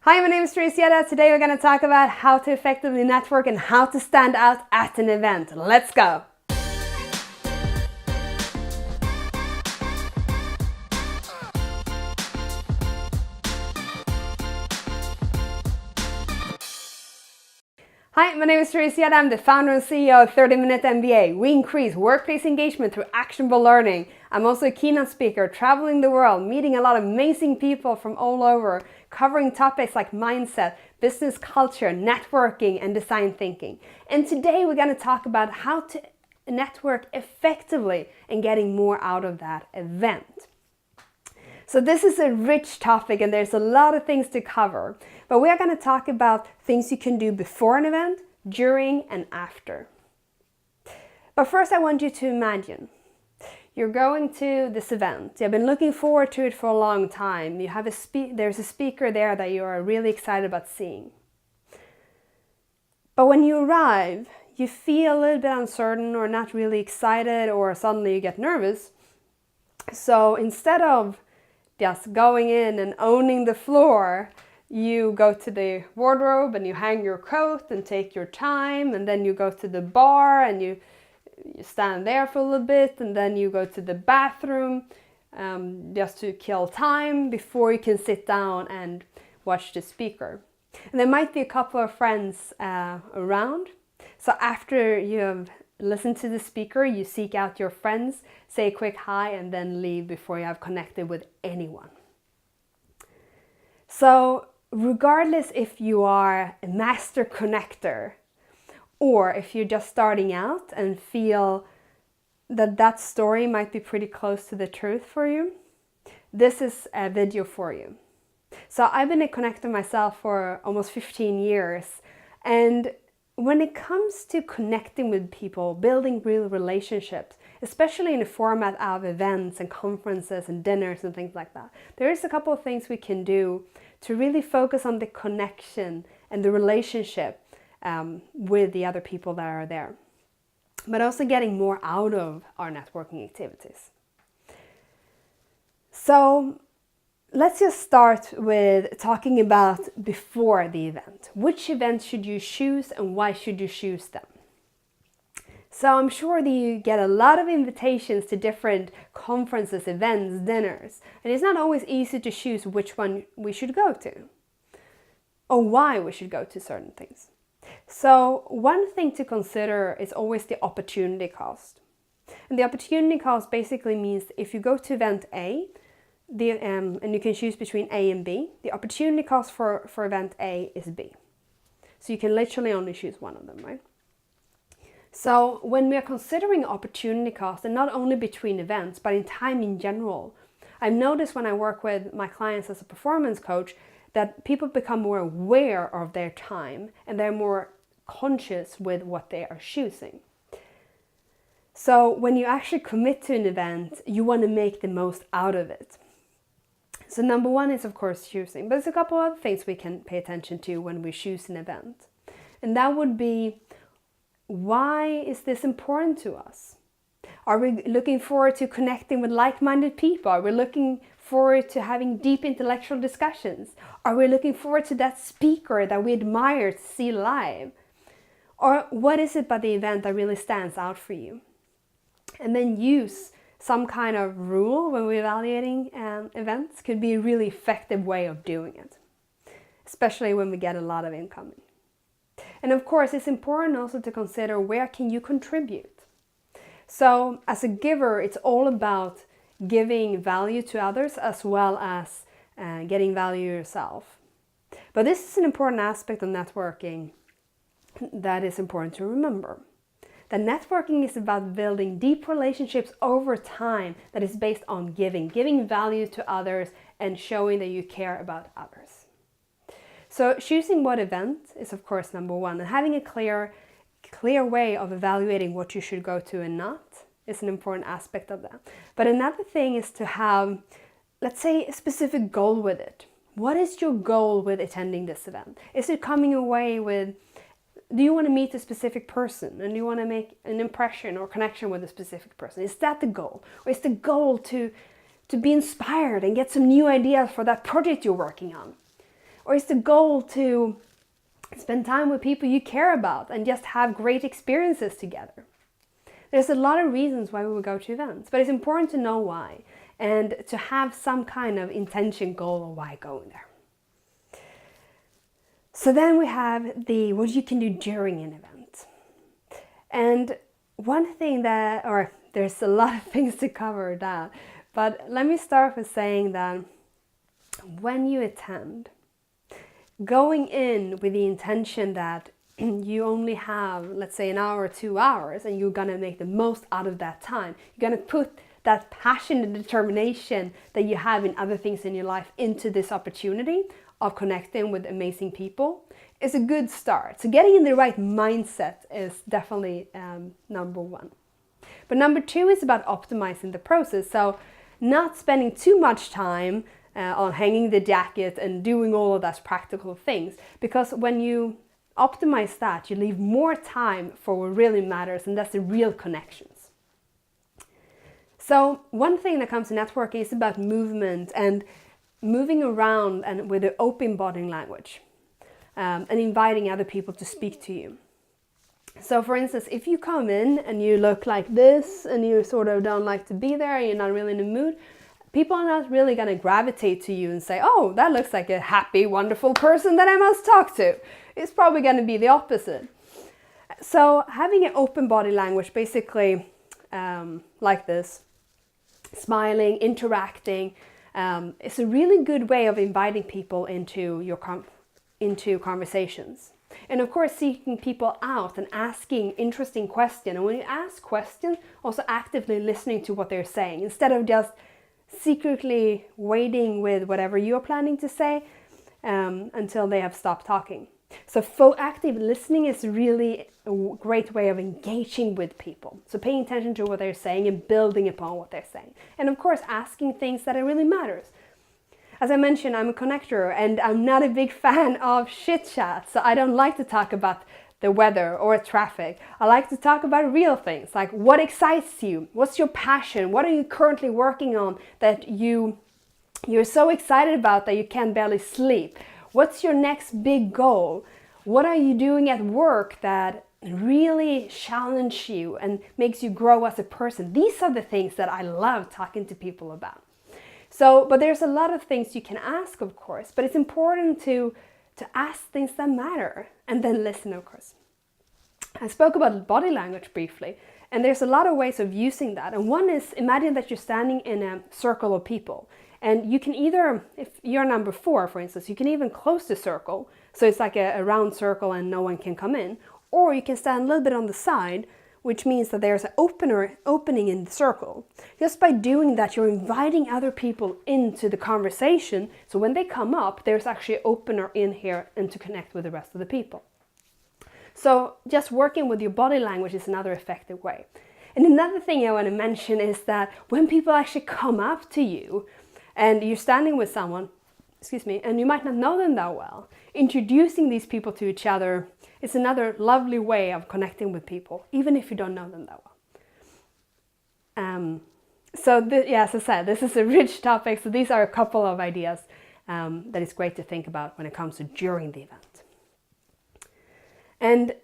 Hi, my name is Teresa. Today we're going to talk about how to effectively network and how to stand out at an event. Let's go! Hi, my name is Teresa. I'm the founder and CEO of 30-Minute MBA. We increase workplace engagement through actionable learning. I'm also a keynote speaker, traveling the world, meeting a lot of amazing people from all over, covering topics like mindset, business culture, networking, and design thinking. And today we're going to talk about how to network effectively and getting more out of that event. So this is a rich topic and there's a lot of things to cover, but we are going to talk about things you can do before an event, during and after. But first I want you to imagine you're going to this event. You've been looking forward to it for a long time. You have there's a speaker there that you are really excited about seeing. But when you arrive, you feel a little bit uncertain or not really excited, or suddenly you get nervous. So instead of just going in and owning the floor, you go to the wardrobe and you hang your coat and take your time, and then you go to the bar and you stand there for a little bit, and then you go to the bathroom just to kill time before you can sit down and watch the speaker. And there might be a couple of friends around. So after you have listened to the speaker, you seek out your friends, say a quick hi, and then leave before you have connected with anyone. So regardless if you are a master connector or if you're just starting out and feel that that story might be pretty close to the truth for you, this is a video for you. So I've been a connector myself for almost 15 years, and when it comes to connecting with people, building real relationships, especially in the format of events and conferences and dinners and things like that, there is a couple of things we can do to really focus on the connection and the relationship with the other people that are there, but also getting more out of our networking activities. So let's just start with talking about before the event. Which events should you choose and why should you choose them? So I'm sure that you get a lot of invitations to different conferences, events, dinners, and it's not always easy to choose which one we should go to or why we should go to certain things. So one thing to consider is always the opportunity cost. And the opportunity cost basically means if you go to event A, and you can choose between A and B, the opportunity cost for event A is B. So you can literally only choose one of them, right? So when we are considering opportunity cost, and not only between events, but in time in general, I've noticed when I work with my clients as a performance coach that people become more aware of their time and they're more conscious with what they are choosing. So when you actually commit to an event, you want to make the most out of it. So number one is of course choosing, but there's a couple of things we can pay attention to when we choose an event. And that would be, why is this important to us? Are we looking forward to connecting with like-minded people? Are we looking forward to having deep intellectual discussions? Are we looking forward to that speaker that we admire to see live? Or what is it about the event that really stands out for you? And then use some kind of rule when we're evaluating events. Could be a really effective way of doing it, especially when we get a lot of incoming. And of course, it's important also to consider where can you contribute. So as a giver, it's all about giving value to others as well as getting value yourself. But this is an important aspect of networking that is important to remember. That networking is about building deep relationships over time that is based on giving value to others and showing that you care about others. So choosing what event is of course number one, and having a clear way of evaluating what you should go to and not is an important aspect of that. But another thing is to have, let's say, a specific goal with it. What is your goal with attending this event? Is it coming away with, do you want to meet a specific person and do you want to make an impression or connection with a specific person? Is that the goal? Or is the goal to be inspired and get some new ideas for that project you're working on? Or is the goal to spend time with people you care about and just have great experiences together? There's a lot of reasons why we will go to events, but it's important to know why and to have some kind of intention, goal, or why going there. So then we have what you can do during an event. And one thing there's a lot of things to cover that, but let me start with saying that when you attend, going in with the intention that you only have, let's say, an hour or 2 hours, and you're gonna make the most out of that time. You're gonna put that passion and determination that you have in other things in your life into this opportunity of connecting with amazing people is a good start. So getting in the right mindset is definitely number one. But number two is about optimizing the process. So not spending too much time on hanging the jacket and doing all of those practical things, because when you optimize that, you leave more time for what really matters, and that's the real connections. So one thing that comes to networking is about movement and moving around and with an open body language, and inviting other people to speak to you. So for instance, if you come in and you look like this and you sort of don't like to be there, you're not really in the mood, people are not really going to gravitate to you and say, oh, that looks like a happy, wonderful person that I must talk to. It's probably going to be the opposite. So having an open body language, basically like this, smiling, interacting, is a really good way of inviting people into conversations. And of course, seeking people out and asking interesting questions. And when you ask questions, also actively listening to what they're saying, instead of just secretly waiting with whatever you're planning to say until they have stopped talking. So active listening is really a great way of engaging with people. So paying attention to what they're saying and building upon what they're saying. And of course, asking things that really matters. As I mentioned, I'm a connector and I'm not a big fan of chit chat. So I don't like to talk about the weather or traffic. I like to talk about real things, like what excites you, what's your passion, what are you currently working on that you're so excited about that you can barely sleep. What's your next big goal? What are you doing at work that really challenge you and makes you grow as a person? These are the things that I love talking to people about. So, but there's a lot of things you can ask, of course, but it's important to ask things that matter and then listen, of course. I spoke about body language briefly, and there's a lot of ways of using that. And one is, imagine that you're standing in a circle of people. And you can either, if you're number 4, for instance, you can even close the circle. So it's like a round circle and no one can come in. Or you can stand a little bit on the side, which means that there's an opening in the circle. Just by doing that, you're inviting other people into the conversation. So when they come up, there's actually an opener in here and to connect with the rest of the people. So just working with your body language is another effective way. And another thing I want to mention is that when people actually come up to you, and you're standing with someone, and you might not know them that well, introducing these people to each other is another lovely way of connecting with people, even if you don't know them that well. As I said, this is a rich topic, so these are a couple of ideas that is great to think about when it comes to during the event. And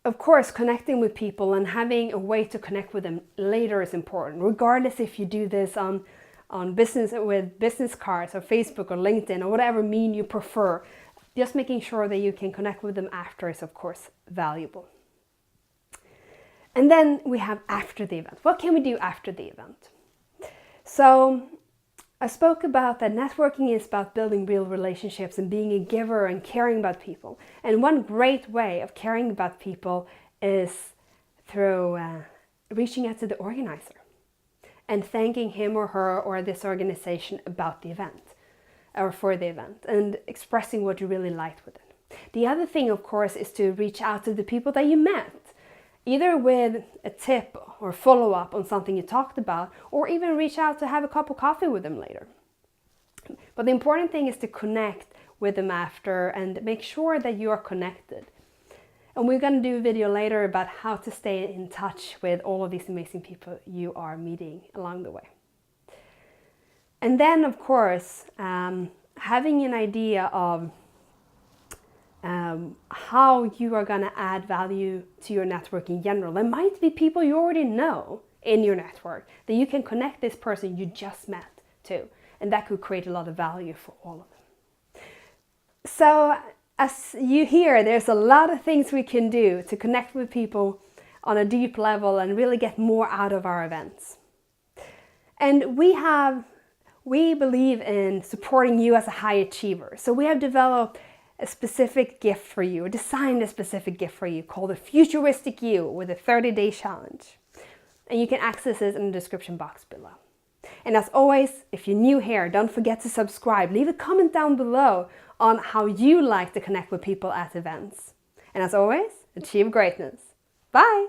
of course, connecting with people and having a way to connect with them later is important, regardless if you do this on business with business cards or Facebook or LinkedIn or whatever mean you prefer. Just making sure that you can connect with them after is of course valuable. And then we have after the event. What can we do after the event? So I spoke about that networking is about building real relationships and being a giver and caring about people. And one great way of caring about people is through reaching out to the organizer and thanking him or her or this organization about the event or for the event and expressing what you really liked with it. The other thing, of course, is to reach out to the people that you met, either with a tip or follow-up on something you talked about, or even reach out to have a cup of coffee with them later. But the important thing is to connect with them after and make sure that you are connected. And we're going to do a video later about how to stay in touch with all of these amazing people you are meeting along the way. And then, of course, having an idea of how you are going to add value to your network in general. There might be people you already know in your network that you can connect this person you just met to, and that could create a lot of value for all of them. So as you hear, there's a lot of things we can do to connect with people on a deep level and really get more out of our events. And we believe in supporting you as a high achiever. So we have developed a specific gift for you, or designed a specific gift for you called the Futuristic You with a 30-day challenge. And you can access it in the description box below. And as always, if you're new here, don't forget to subscribe. Leave a comment down below on how you like to connect with people at events. And as always, achieve greatness. Bye!